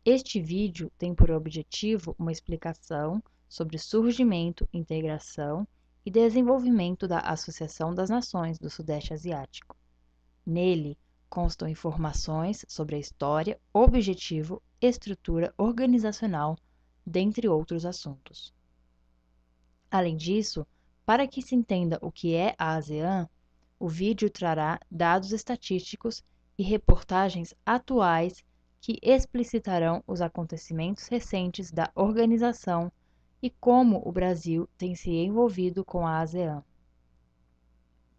Este vídeo tem por objetivo uma explicação sobre surgimento, integração e desenvolvimento da Associação das Nações do Sudeste Asiático. Nele, constam informações sobre a história, objetivo, estrutura organizacional, dentre outros assuntos. Além disso, para que se entenda o que é a ASEAN, o vídeo trará dados estatísticos e reportagens atuais que explicitarão os acontecimentos recentes da organização e como o Brasil tem se envolvido com a ASEAN.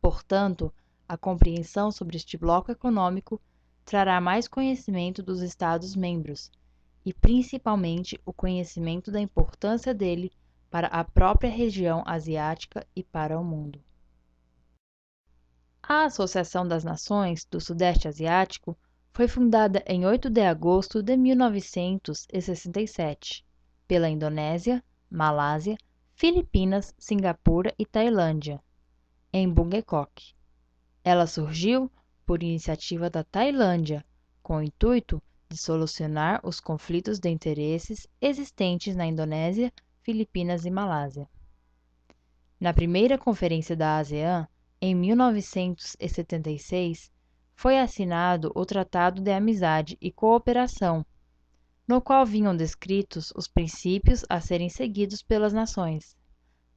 Portanto, a compreensão sobre este bloco econômico trará mais conhecimento dos Estados-membros e, principalmente, o conhecimento da importância dele para a própria região asiática e para o mundo. A Associação das Nações do Sudeste Asiático foi fundada em 8 de agosto de 1967 pela Indonésia, Malásia, Filipinas, Singapura e Tailândia, em Bangkok. Ela surgiu por iniciativa da Tailândia, com o intuito de solucionar os conflitos de interesses existentes na Indonésia, Filipinas e Malásia. Na primeira conferência da ASEAN, em 1976, foi assinado o Tratado de Amizade e Cooperação, no qual vinham descritos os princípios a serem seguidos pelas nações,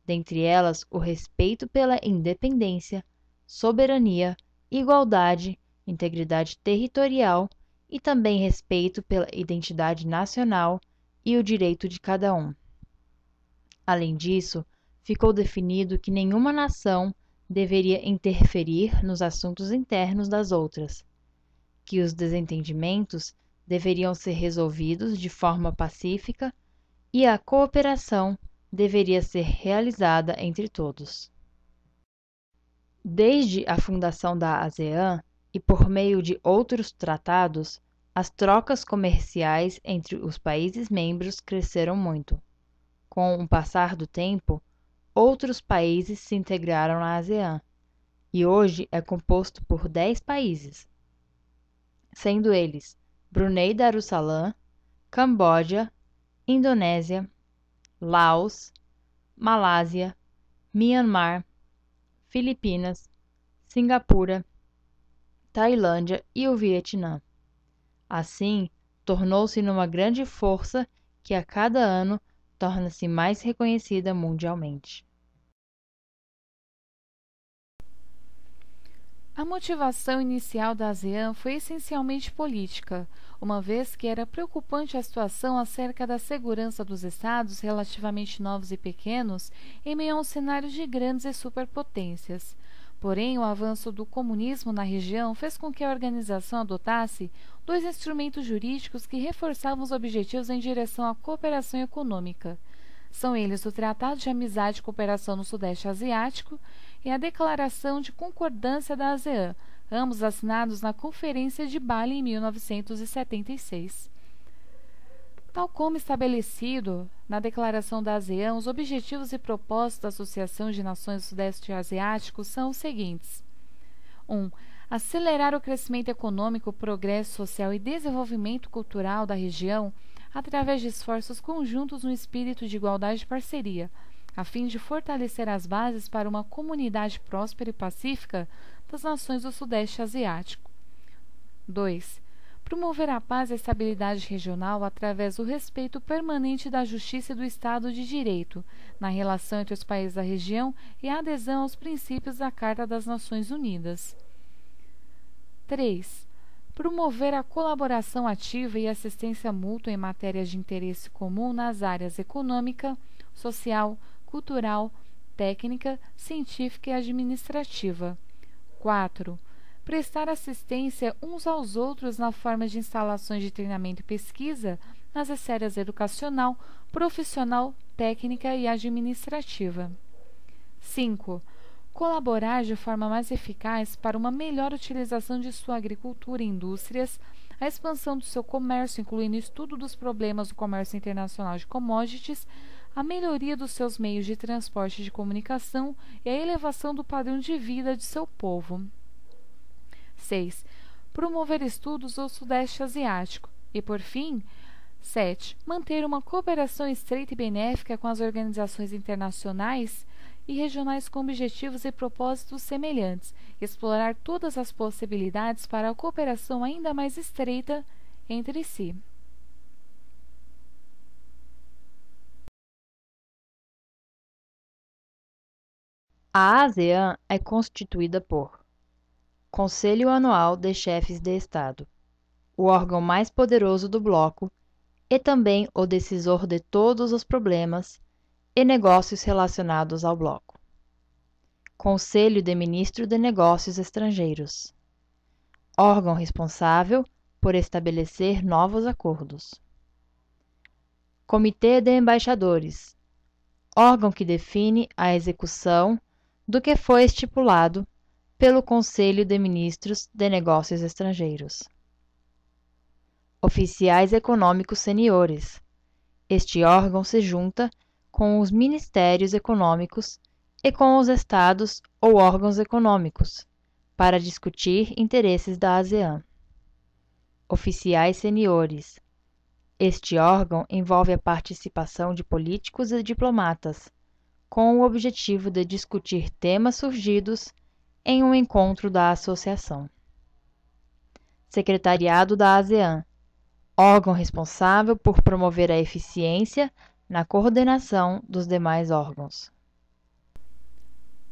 dentre elas o respeito pela independência, soberania, igualdade, integridade territorial e também respeito pela identidade nacional e o direito de cada um. Além disso, ficou definido que nenhuma nação deveria interferir nos assuntos internos das outras, que os desentendimentos deveriam ser resolvidos de forma pacífica e a cooperação deveria ser realizada entre todos. Desde a fundação da ASEAN e por meio de outros tratados, as trocas comerciais entre os países membros cresceram muito. Com o passar do tempo, outros países se integraram à ASEAN e hoje é composto por 10 países, sendo eles Brunei Darussalam, Camboja, Indonésia, Laos, Malásia, Myanmar, Filipinas, Singapura, Tailândia e o Vietnã. Assim, tornou-se numa grande força que a cada ano torna-se mais reconhecida mundialmente. A motivação inicial da ASEAN foi essencialmente política, uma vez que era preocupante a situação acerca da segurança dos estados relativamente novos e pequenos em meio a um cenário de grandes e superpotências. Porém, o avanço do comunismo na região fez com que a organização adotasse dois instrumentos jurídicos que reforçavam os objetivos em direção à cooperação econômica. São eles o Tratado de Amizade e Cooperação no Sudeste Asiático e a Declaração de Concordância da ASEAN, ambos assinados na Conferência de Bali em 1976. Tal como estabelecido na Declaração da ASEAN, os objetivos e propósitos da Associação de Nações do Sudeste Asiático são os seguintes: 1. Acelerar o crescimento econômico, progresso social e desenvolvimento cultural da região através de esforços conjuntos no espírito de igualdade e parceria, a fim de fortalecer as bases para uma comunidade próspera e pacífica das nações do Sudeste Asiático. 2. Promover a paz e a estabilidade regional através do respeito permanente da justiça e do Estado de Direito, na relação entre os países da região e a adesão aos princípios da Carta das Nações Unidas. 3. Promover a colaboração ativa e assistência mútua em matérias de interesse comum nas áreas econômica, social, cultural, técnica, científica e administrativa. 4. Prestar assistência uns aos outros na forma de instalações de treinamento e pesquisa nas esferas educacional, profissional, técnica e administrativa. 5. Colaborar de forma mais eficaz para uma melhor utilização de sua agricultura e indústrias, a expansão do seu comércio, incluindo o estudo dos problemas do comércio internacional de commodities, a melhoria dos seus meios de transporte e de comunicação e a elevação do padrão de vida de seu povo. 6. Promover estudos do Sudeste Asiático e, por fim, 7. Manter uma cooperação estreita e benéfica com as organizações internacionais e regionais com objetivos e propósitos semelhantes, explorar todas as possibilidades para a cooperação ainda mais estreita entre si. A ASEAN é constituída por Conselho Anual de Chefes de Estado, o órgão mais poderoso do bloco e também o decisor de todos os problemas e negócios relacionados ao bloco. Conselho de Ministros de Negócios Estrangeiros, órgão responsável por estabelecer novos acordos. Comitê de Embaixadores, órgão que define a execução do que foi estipulado pelo Conselho de Ministros de Negócios Estrangeiros. Oficiais Econômicos Seniores. Este órgão se junta com os Ministérios Econômicos e com os Estados ou órgãos econômicos para discutir interesses da ASEAN. Oficiais Seniores. Este órgão envolve a participação de políticos e diplomatas, com o objetivo de discutir temas surgidos em um encontro da associação. Secretariado da ASEAN, órgão responsável por promover a eficiência na coordenação dos demais órgãos.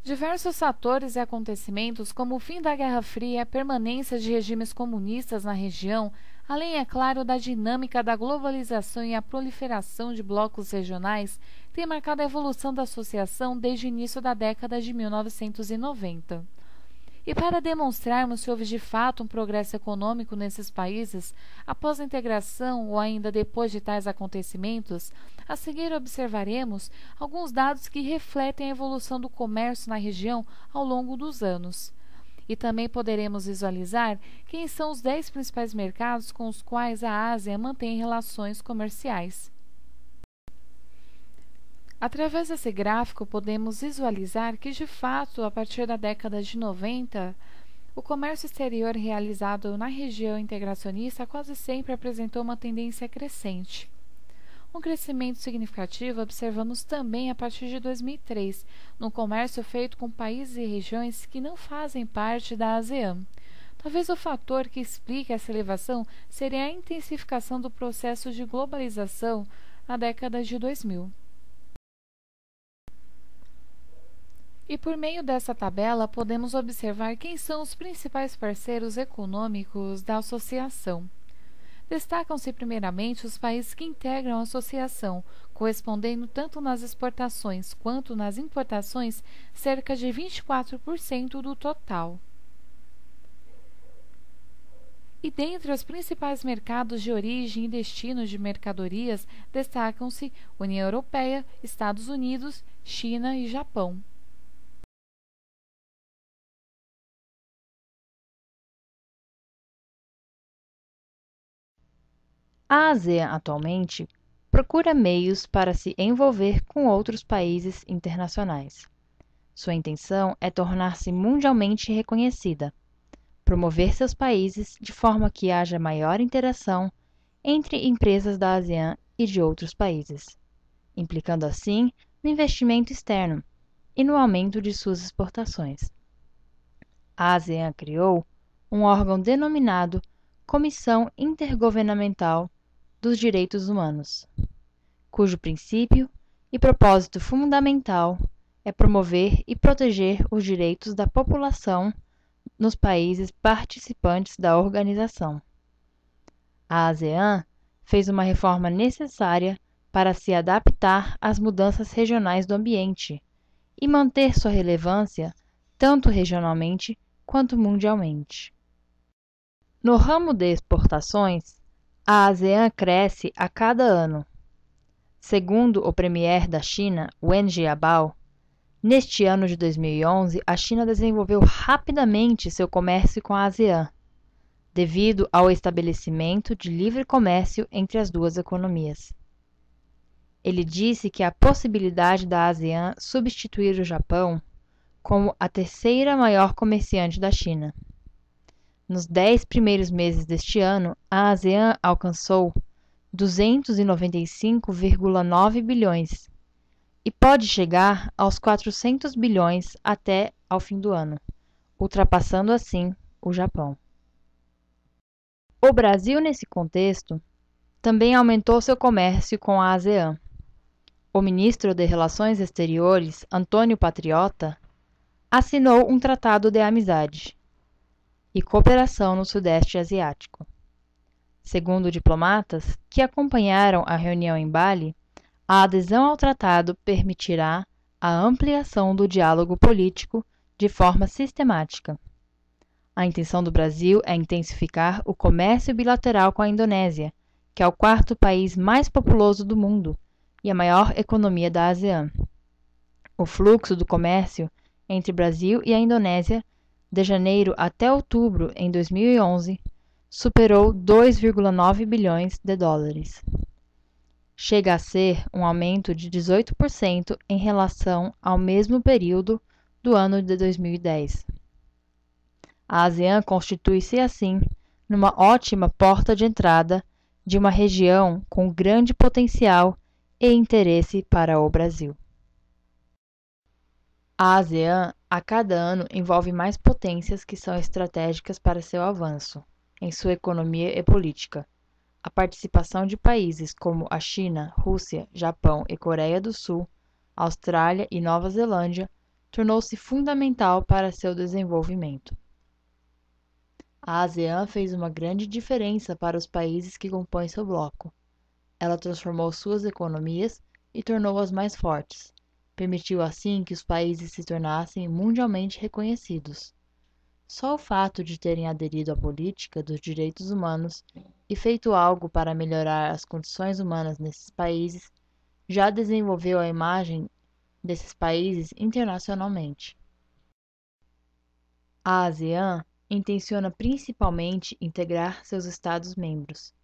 Diversos fatores e acontecimentos, como o fim da Guerra Fria, a permanência de regimes comunistas na região, além, é claro, da dinâmica da globalização e a proliferação de blocos regionais, têm marcado a evolução da associação desde o início da década de 1990. E para demonstrarmos se houve de fato um progresso econômico nesses países, após a integração ou ainda depois de tais acontecimentos, a seguir observaremos alguns dados que refletem a evolução do comércio na região ao longo dos anos. E também poderemos visualizar quem são os 10 principais mercados com os quais a Ásia mantém relações comerciais. Através desse gráfico, podemos visualizar que, de fato, a partir da década de 90, o comércio exterior realizado na região integracionista quase sempre apresentou uma tendência crescente. Um crescimento significativo observamos também a partir de 2003, no comércio feito com países e regiões que não fazem parte da ASEAN. Talvez o fator que explique essa elevação seria a intensificação do processo de globalização na década de 2000. E por meio dessa tabela podemos observar quem são os principais parceiros econômicos da associação. Destacam-se primeiramente os países que integram a associação, correspondendo tanto nas exportações quanto nas importações cerca de 24% do total. E dentre os principais mercados de origem e destino de mercadorias destacam-se União Europeia, Estados Unidos, China e Japão. A ASEAN atualmente procura meios para se envolver com outros países internacionais. Sua intenção é tornar-se mundialmente reconhecida, promover seus países de forma que haja maior interação entre empresas da ASEAN e de outros países, implicando assim no investimento externo e no aumento de suas exportações. A ASEAN criou um órgão denominado Comissão Intergovernamental dos Direitos Humanos, cujo princípio e propósito fundamental é promover e proteger os direitos da população nos países participantes da organização. A ASEAN fez uma reforma necessária para se adaptar às mudanças regionais do ambiente e manter sua relevância tanto regionalmente quanto mundialmente. No ramo de exportações, a ASEAN cresce a cada ano. Segundo o premier da China, Wen Jiabao, neste ano de 2011, a China desenvolveu rapidamente seu comércio com a ASEAN, devido ao estabelecimento de livre comércio entre as duas economias. Ele disse que a possibilidade da ASEAN substituir o Japão como a terceira maior comerciante da China. Nos 10 primeiros meses deste ano, a ASEAN alcançou 295,9 bilhões e pode chegar aos 400 bilhões até ao fim do ano, ultrapassando assim o Japão. O Brasil, nesse contexto, também aumentou seu comércio com a ASEAN. O ministro de Relações Exteriores, Antônio Patriota, assinou um tratado de amizade e cooperação no Sudeste Asiático. Segundo diplomatas que acompanharam a reunião em Bali, a adesão ao tratado permitirá a ampliação do diálogo político de forma sistemática. A intenção do Brasil é intensificar o comércio bilateral com a Indonésia, que é o quarto país mais populoso do mundo e a maior economia da ASEAN. O fluxo do comércio entre Brasil e a Indonésia, de janeiro até outubro em 2011, superou 2,9 bilhões de dólares. Chega a ser um aumento de 18% em relação ao mesmo período do ano de 2010. A ASEAN constitui-se, assim, numa ótima porta de entrada de uma região com grande potencial e interesse para o Brasil. A ASEAN, a cada ano, envolve mais potências que são estratégicas para seu avanço em sua economia e política. A participação de países como a China, Rússia, Japão e Coreia do Sul, Austrália e Nova Zelândia tornou-se fundamental para seu desenvolvimento. A ASEAN fez uma grande diferença para os países que compõem seu bloco. Ela transformou suas economias e tornou-as mais fortes. Permitiu assim que os países se tornassem mundialmente reconhecidos. Só o fato de terem aderido à política dos direitos humanos e feito algo para melhorar as condições humanas nesses países já desenvolveu a imagem desses países internacionalmente. A ASEAN intenciona principalmente integrar seus Estados-membros.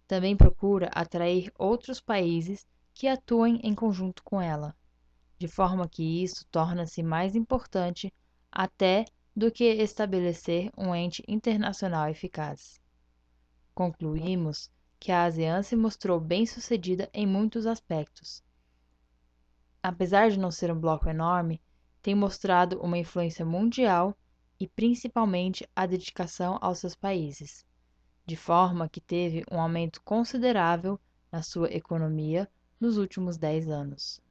Também procura atrair outros países que atuem em conjunto com ela, de forma que isso torna-se mais importante até do que estabelecer um ente internacional eficaz. Concluímos que a ASEAN se mostrou bem-sucedida em muitos aspectos. Apesar de não ser um bloco enorme, tem mostrado uma influência mundial e principalmente a dedicação aos seus países, de forma que teve um aumento considerável na sua economia nos últimos 10 anos.